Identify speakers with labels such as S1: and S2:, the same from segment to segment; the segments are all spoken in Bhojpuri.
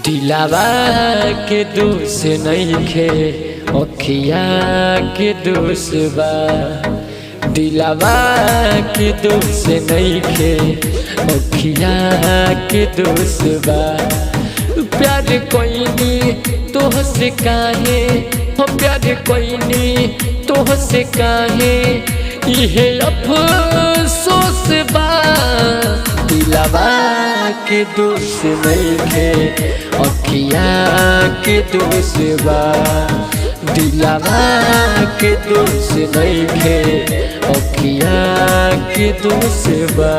S1: दिलावा के दोष नइखे अखिया के दोष बा। दिलावा के दोष नइखे अखिया के दोष बा। प्यार कोइनी तोहसे काहे हम प्यार कोइनी तोहसे काहे इहे अफसोस बा। दिलावा के दोष नइखे अखिया के दोष बा। दिलावा के दोष नइखे अखिया के दोष बा।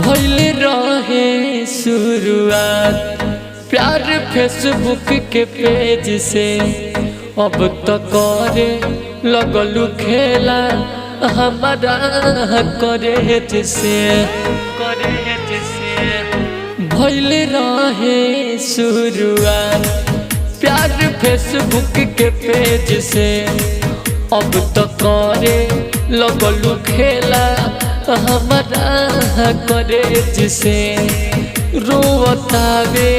S1: भइल रहे शुरुआत प्यार फेसबुक के पेज से, अब तो करे लगलू खेला हमारा कॉलेज से। भइल रहे शुरुआत प्यार फेसबुक के पेज से, अब तो करे लगलू खेला हमारा कॉलेज से। रोवतावे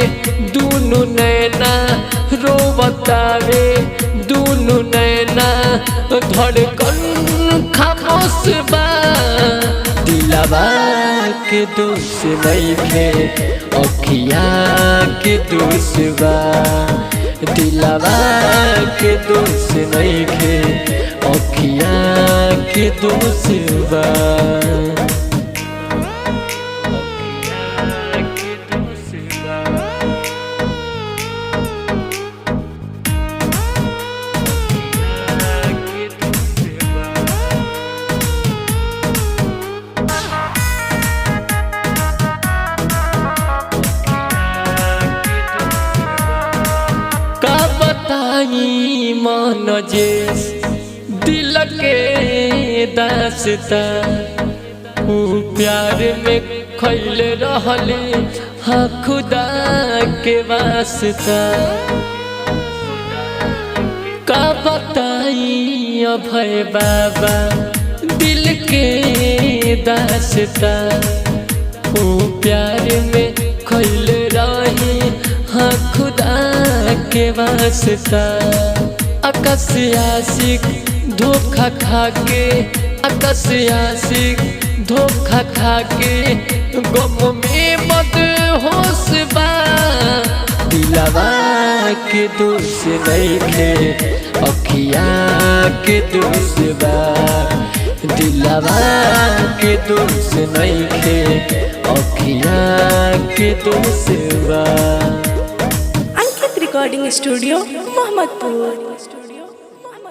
S1: दूनु नैना रोवतावे दूनु नैना धड़कन खामोश बा। दिलावा के दोष नइखे अखिया के दोष बा। दिलावा के दोष नइखे अखिया के दोष बा। मन जेस दिल के दास्ता ऊ प्यार में खैल रहले हाँ खुदा के वास्ता। का बताई अभय बाबा दिल के दास्ता ऊ प्यार में खैल रही हाँ खुदा के वास्ता। आकाश आशिक धोखा खाके आकाश आशिक धोखा खाके गम में मदहोश बा। दिलावा के दोष नइखे अखिया के दोष बा। दिलावा के दोष नइखे अखिया के दोष बा।
S2: Ankit recording studio Mohammadpur.